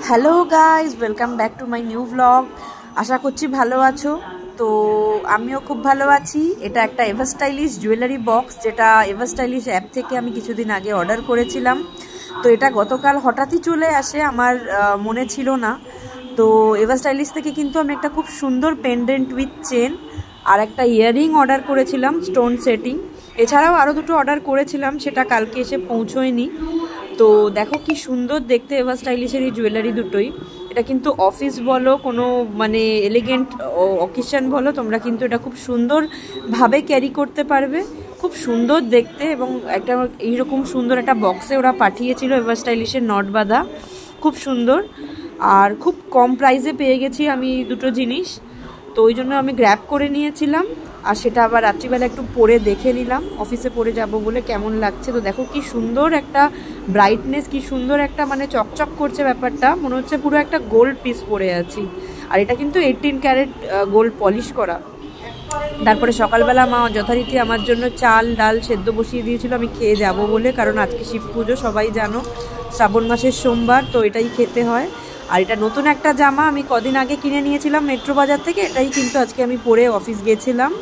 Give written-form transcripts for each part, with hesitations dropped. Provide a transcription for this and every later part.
Hello guys, welcome back to my new blog. আশা করছি ভালো আছো। তো আমিও খুব ভালো আছি। এটা একটা এভার স্টাইলিশ জুয়েলারি বক্স, যেটা এভার স্টাইলিশ অ্যাপ থেকে আমি কিছুদিন আগে অর্ডার করেছিলাম। তো এটা গতকাল হঠাৎই চলে আসে, আমার মনে ছিল না। তো এভার স্টাইলিশ থেকে কিন্তু আমি একটা খুব সুন্দর পেন্ডেন্ট উইথ চেন আর একটা ইয়াররিং অর্ডার করেছিলাম, স্টোন সেটিং। এছাড়াও আরও দুটো অর্ডার করেছিলাম, সেটা কালকে এসে পৌঁছোয়নি। তো দেখো কি সুন্দর দেখতে এভার স্টাইলিশের এই জুয়েলারি দুটোই। এটা কিন্তু অফিস বলো, কোনো মানে এলিগেন্ট অকেশন বলো, তোমরা কিন্তু এটা খুব সুন্দরভাবে ক্যারি করতে পারবে। খুব সুন্দর দেখতে, এবং একটা এইরকম সুন্দর একটা বক্সে ওরা পাঠিয়েছিল এভার স্টাইলিশের নট বাঁধা, খুব সুন্দর। আর খুব কম প্রাইসে পেয়ে গেছি আমি দুটো জিনিস, তো ওই জন্য আমি গ্র্যাব করে নিয়েছিলাম। আর সেটা আবার রাত্রিবেলা একটু পরে দেখে নিলাম, অফিসে পরে যাব বলে কেমন লাগছে। তো দেখো কি সুন্দর একটা ব্রাইটনেস, কি সুন্দর একটা মানে চকচক করছে ব্যাপারটা, মনে হচ্ছে পুরো একটা গোল্ড পিস পরে আছি। আর এটা কিন্তু 18 ক্যারেট গোল্ড পলিশ করা। তারপরে সকালবেলা মা যথারীতি আমার জন্য চাল ডাল সেদ্ধ বসিয়ে দিয়েছিল, আমি খেয়ে যাব বলে, কারণ আজকে শিব পুজো, সবাই জানো শ্রাবণ মাসের সোমবার, তো এটাই খেতে হয়। আর এটা নতুন একটা জামা আমি কদিন আগে কিনে নিয়েছিলাম মেট্রো বাজার থেকে, এটাই কিন্তু আজকে আমি পরে অফিস গেছিলাম।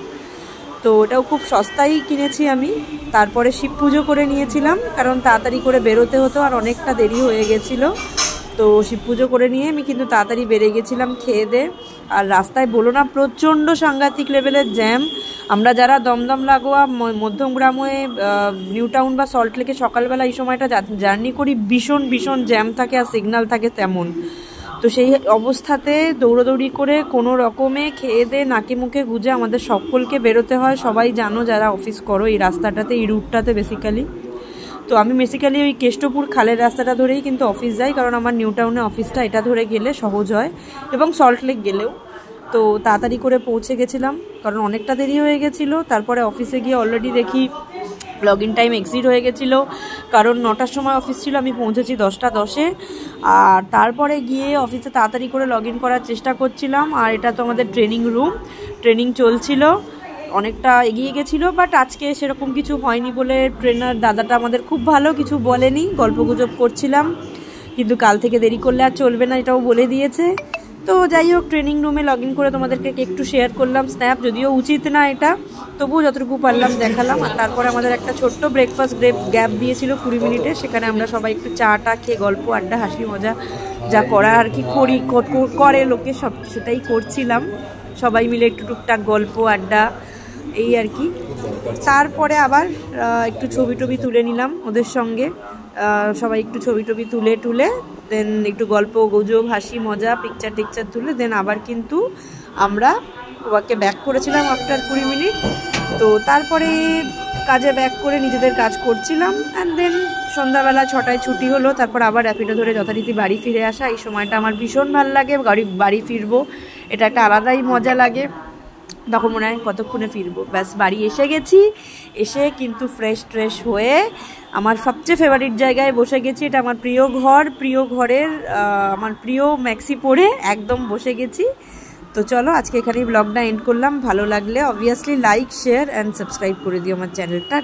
তো ওটাও খুব সস্তায় কিনেছি আমি। তারপরে শিব পুজো করে নিয়েছিলাম, কারণ তাড়াতাড়ি করে বেরোতে হতো আর অনেকটা দেরি হয়ে গেছিলো। তো শিব পুজো করে নিয়ে আমি কিন্তু তাড়াতাড়ি বেরিয়ে গেছিলাম খেয়ে দে। আর রাস্তায় বলো না, প্রচণ্ড সাংঘাতিক লেভেলের জ্যাম। আমরা যারা দমদম লাগোয়া মধ্যমগ্রাম হয়ে নিউ টাউন বা সল্টলেকে সকালবেলা এই সময়টা জার্নি করি, ভীষণ ভীষণ জ্যাম থাকে আর সিগন্যাল থাকে তেমন। তো সেই অবস্থাতে দৌড়োদৌড়ি করে কোনো রকমে খেয়ে দে নাকে মুখে গুজে আমাদের সকলকে বেরোতে হয়। সবাই জানো যারা অফিস করো এই রাস্তাটাতে, এই রুটটাতে বেসিক্যালি। তো আমি বেসিক্যালি ওই কেষ্টপুর খালের রাস্তাটা ধরেই কিন্তু অফিস যাই, কারণ আমার নিউ টাউনে অফিসটা এটা ধরে গেলে সহজ হয়, এবং সল্টলেক গেলেও। তো তাড়াতাড়ি করে পৌঁছে গেছিলাম, কারণ অনেকটা দেরি হয়ে গেছিলো। তারপরে অফিসে গিয়ে অলরেডি দেখি লগ ইন টাইম এক্সিড হয়ে গেছিলো, কারণ 9টার সময় অফিস ছিল, আমি পৌঁছেছি 10টা 10-এ। আর তারপরে গিয়ে অফিসে তাড়াতাড়ি করে লগ ইন করার চেষ্টা করছিলাম। আর এটা তো আমাদের ট্রেনিং রুম, ট্রেনিং চলছিল, অনেকটা এগিয়ে গেছিলো। বাট আজকে সেরকম কিছু হয়নি বলে ট্রেনার দাদাটা আমাদের খুব ভালো, কিছু বলেনি, গল্পগুজব করছিলাম। কিন্তু কাল থেকে দেরি করলে আর চলবে না, এটাও বলে দিয়েছে। তো যাই হোক, ট্রেনিং রুমে লগ ইন করে তোমাদেরকে একটু শেয়ার করলাম স্ন্যাপ, যদিও উচিত না এটা, তবুও যতটুকু পারলাম দেখালাম। আর তারপরে আমাদের একটা ছোট্ট ব্রেকফাস্ট গ্যাপ দিয়েছিল 20 মিনিটে, সেখানে আমরা সবাই একটু চা খেয়ে গল্প আড্ডা হাসি মজা যা করা আর কি করে লোকে, সব সেটাই করছিলাম। সবাই মিলে একটু টুকটাক গল্প আড্ডা, এই আর কি। তারপরে আবার একটু ছবি টবি তুলে নিলাম ওদের সঙ্গে, সবাই একটু ছবি টবি তুলে দেন একটু গল্প গুজব হাসি মজা পিকচার টিকচার তুলে দেন আবার কিন্তু আমরা ওয়াকে ব্যাক করেছিলাম আফটার 20 মিনিট। তো তারপরে কাজে ব্যাক করে নিজেদের কাজ করছিলাম। অ্যান্ড দেন সন্ধ্যাবেলা 6টায় ছুটি হলো, তারপর আবার র্যাপিডো ধরে যথারীতি বাড়ি ফিরে আসা। এই সময়টা আমার ভীষণ ভালো লাগে, বাড়ি ফিরবো, এটা একটা আলাদাই মজা লাগে। তখন মনে হয় কতক্ষণে ফিরবো, ব্যাস বাড়ি এসে গেছি। এসে কিন্তু ফ্রেশ হয়ে আমার সবচেয়ে ফেভারিট জায়গায় বসে গেছি। এটা আমার প্রিয় ঘর, প্রিয় ঘরের আমার প্রিয় ম্যাক্সি পরে একদম বসে গেছি। তো চলো আজকে এখানেই ব্লগটা এন্ড করলাম। ভালো লাগলে obviously like share and subscribe করে দিও আমার চ্যানেলটা।